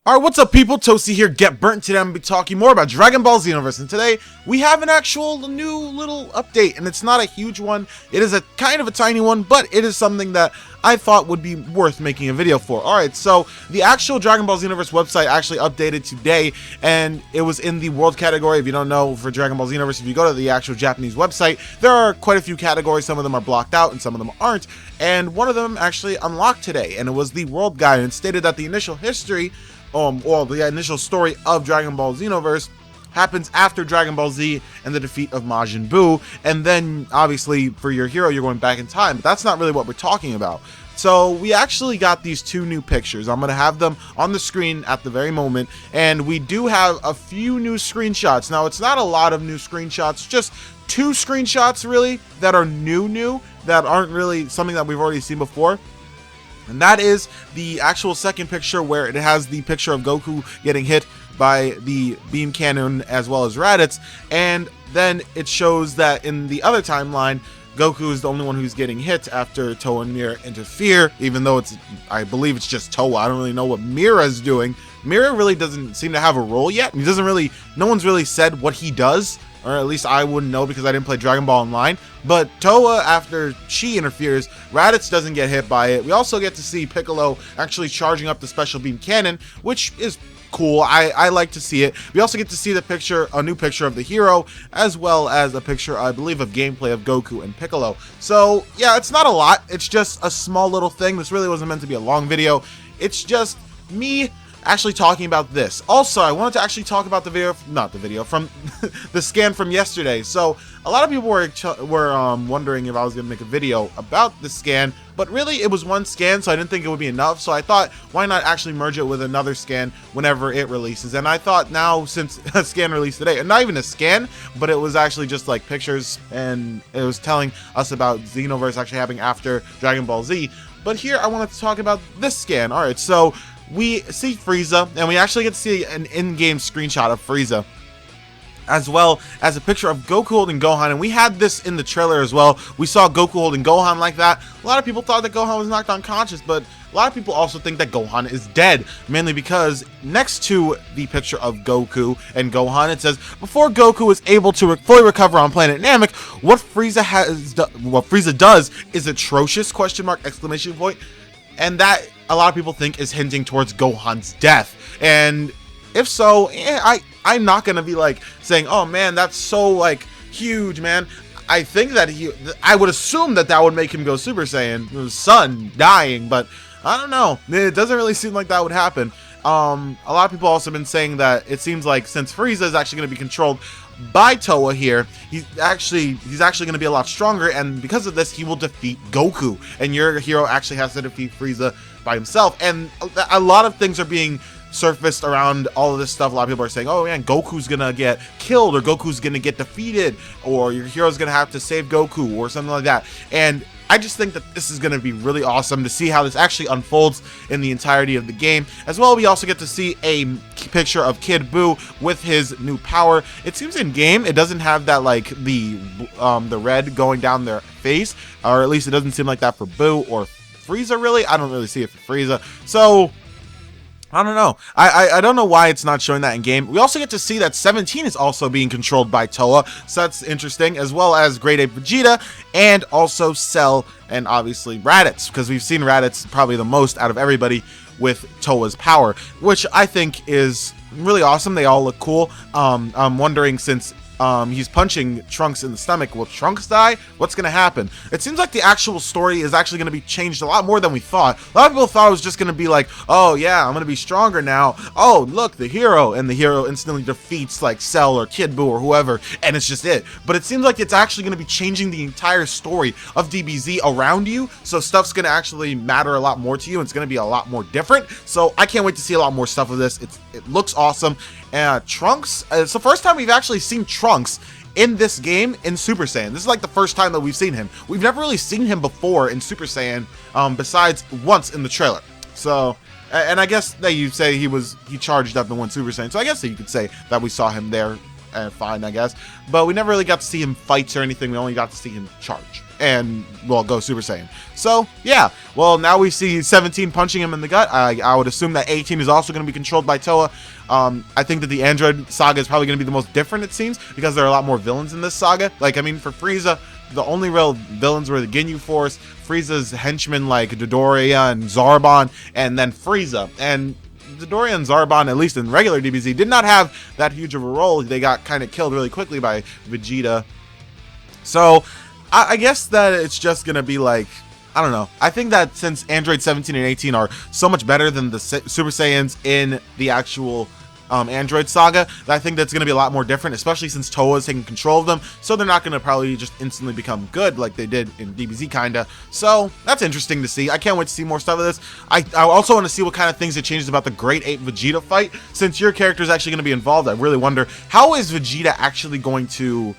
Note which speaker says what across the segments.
Speaker 1: Alright, what's up people? Toasty here, Get Burnt. Today I'm going to be talking more about Dragon Ball Xenoverse, and today we have an actual new little update, and it's not a huge one. It is a kind of a tiny one, but it is something that I thought would be worth making a video for. Alright, so the actual Dragon Ball Xenoverse website actually updated today, and it was in the world category. If you don't know, for Dragon Ball Xenoverse, if you go to the actual Japanese website, there are quite a few categories. Some of them are blocked out and some of them aren't, and one of them actually unlocked today, and it was the world guide, and it stated that the initial history the initial story of Dragon Ball Xenoverse happens after Dragon Ball Z and the defeat of Majin Buu, and then obviously for your hero you're going back in time, but that's not really what we're talking about. So we actually got these two new pictures. I'm going to have them on the screen at the very moment, and we do have a few new screenshots. Now it's not a lot of new screenshots, just two screenshots really that are new that aren't really something that we've already seen before. And that is the actual second picture, where it has the picture of Goku getting hit by the beam cannon as well as Raditz, and then it shows that in the other timeline Goku is the only one who's getting hit after Towa and Mira interfere, even though I believe it's just Towa. I don't really know what Mira's doing. Mira really doesn't seem to have a role yet. No one's really said what he does, or at least I wouldn't know because I didn't play Dragon Ball Online. But Towa, after she interferes, Raditz doesn't get hit by it. We also get to see Piccolo actually charging up the special beam cannon, which is cool. I like to see it. We also get to see a new picture of the hero, as well as a picture, I believe, of gameplay of Goku and Piccolo. So yeah, it's not a lot. It's just a small little thing. This really wasn't meant to be a long video. It's just me actually talking about this. Also, I wanted to actually talk about from the scan from yesterday. So a lot of people were wondering if I was going to make a video about the scan, but really it was one scan, so I didn't think it would be enough. So I thought, why not actually merge it with another scan whenever it releases? And I thought, now since a scan released today, and not even a scan, but it was actually just like pictures, and it was telling us about Xenoverse actually happening after Dragon Ball Z. But here I wanted to talk about this scan. Alright, so we see Frieza, and we actually get to see an in-game screenshot of Frieza, as well as a picture of Goku holding Gohan, and we had this in the trailer as well. We saw Goku holding Gohan like that. A lot of people thought that Gohan was knocked unconscious, but a lot of people also think that Gohan is dead, mainly because next to the picture of Goku and Gohan, it says, before Goku is able to fully recover on planet Namek, what Frieza does is atrocious, exclamation point, and that a lot of people think is hinting towards Gohan's death. And if so, I'm not gonna be like saying, oh man, that's so like huge, man. I think that I would assume that would make him go Super Saiyan, his son dying, but I don't know. It doesn't really seem like that would happen. A lot of people also been saying that it seems like since Frieza is actually going to be controlled by Towa here, he's actually going to be a lot stronger, and because of this he will defeat Goku, and your hero actually has to defeat Frieza by himself. And a lot of things are being surfaced around all of this stuff. A lot of people are saying, oh man, Goku's gonna get killed, or Goku's gonna get defeated, or your hero's gonna have to save Goku, or something like that. And I just think that this is going to be really awesome to see how this actually unfolds in the entirety of the game. As well, we also get to see a picture of Kid Buu with his new power. It seems in game it doesn't have that, like, the red going down their face, or at least it doesn't seem like that for Buu or Frieza, really. I don't really see it for Frieza. So I don't know. I don't know why it's not showing that in game. We also get to see that 17 is also being controlled by Towa, so that's interesting, as well as Great Ape Vegeta, and also Cell, and obviously Raditz, because we've seen Raditz probably the most out of everybody with Towa's power, which I think is really awesome. They all look cool. I'm wondering, since he's punching Trunks in the stomach, will Trunks die? What's gonna happen? It seems like the actual story is actually gonna be changed a lot more than we thought. A lot of people thought it was just gonna be like, oh yeah, I'm gonna be stronger now. Oh look, the hero, and the hero instantly defeats like Cell or Kid Buu or whoever, and it's just it. But it seems like it's actually gonna be changing the entire story of DBZ around you, so stuff's gonna actually matter a lot more to you, and it's gonna be a lot more different. So I can't wait to see a lot more stuff of this. It looks awesome. Trunks, it's the first time we've actually seen Trunks in this game in Super Saiyan. This is like the first time that we've seen him. We've never really seen him before in Super Saiyan, besides once in the trailer. So, and I guess that you say he charged up and went Super Saiyan, so I guess that you could say that we saw him there fine, I guess. But we never really got to see him fight or anything. We only got to see him charge and, well, go Super Saiyan. So, yeah. Well, now we see 17 punching him in the gut. I would assume that 18 is also going to be controlled by Toa. I think that the Android saga is probably going to be the most different, it seems, because there are a lot more villains in this saga. Like, I mean, for Frieza, the only real villains were the Ginyu Force, Frieza's henchmen like Dodoria and Zarbon, and then Frieza. And Dodoria and Zarbon, at least in regular DBZ, did not have that huge of a role. They got kind of killed really quickly by Vegeta. So, I guess that it's just going to be like, I don't know. I think that since Android 17 and 18 are so much better than the Super Saiyans in the actual Android saga, I think that's going to be a lot more different, especially since Toa is taking control of them, so they're not going to probably just instantly become good like they did in DBZ kinda. So that's interesting to see. I can't wait to see more stuff of this. I also want to see what kind of things it changes about the Great Ape Vegeta fight. Since your character is actually going to be involved, I really wonder, how is Vegeta actually going to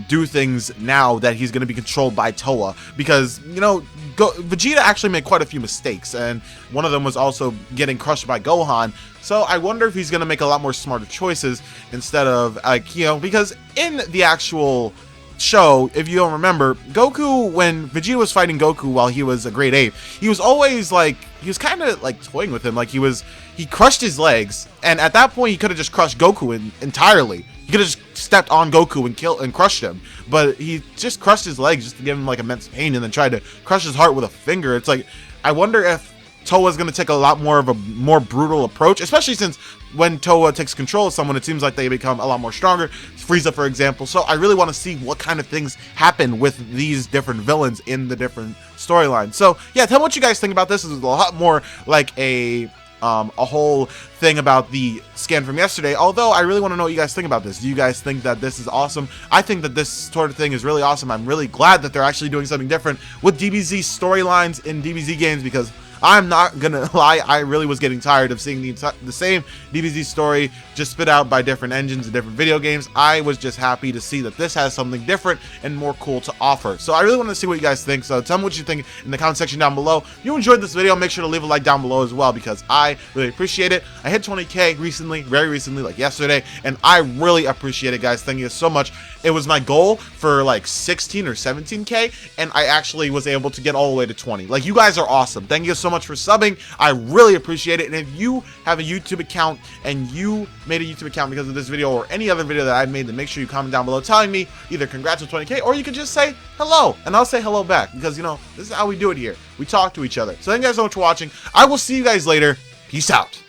Speaker 1: do things now that he's going to be controlled by Toa? Because, you know, Vegeta actually made quite a few mistakes, and one of them was also getting crushed by Gohan. So I wonder if he's going to make a lot more smarter choices instead of, like, you know, because in the actual show, if you don't remember, Goku, when Vegeta was fighting Goku while he was a Great Ape, he was always like, he was kind of like toying with him. Like, he crushed his legs, and at that point he could have just crushed Goku entirely. He could have just stepped on Goku and crushed him, but he just crushed his legs just to give him like immense pain, and then tried to crush his heart with a finger. It's like, I wonder if Toa's going to take a lot more of a more brutal approach, especially since when Toa takes control of someone, it seems like they become a lot more stronger. Frieza, for example. So I really want to see what kind of things happen with these different villains in the different storylines. So yeah, tell me what you guys think about this. This is a lot more like a whole thing about the scan from yesterday, although I really want to know what you guys think about this. Do you guys think that this is awesome? I think that this sort of thing is really awesome. I'm really glad that they're actually doing something different with DBZ storylines in DBZ games, because I'm not gonna lie, I really was getting tired of seeing the same DBZ story just spit out by different engines and different video games. I was just happy to see that this has something different and more cool to offer. So I really want to see what you guys think. So tell me what you think in the comment section down below. If you enjoyed this video, make sure to leave a like down below as well, because I really appreciate it. I hit 20K recently, very recently, like yesterday, and I really appreciate it, guys. Thank you so much. It was my goal for like 16 or 17K, and I actually was able to get all the way to 20. Like, you guys are awesome. Thank you so much for subbing. I really appreciate it. And if you have a YouTube account and you made a YouTube account because of this video or any other video that I made, then make sure you comment down below telling me either congrats with 20K, or you can just say hello and I'll say hello back, because, you know, this is how we do it here. We talk to each other. So thank you guys so much for watching. I will see you guys later. Peace out.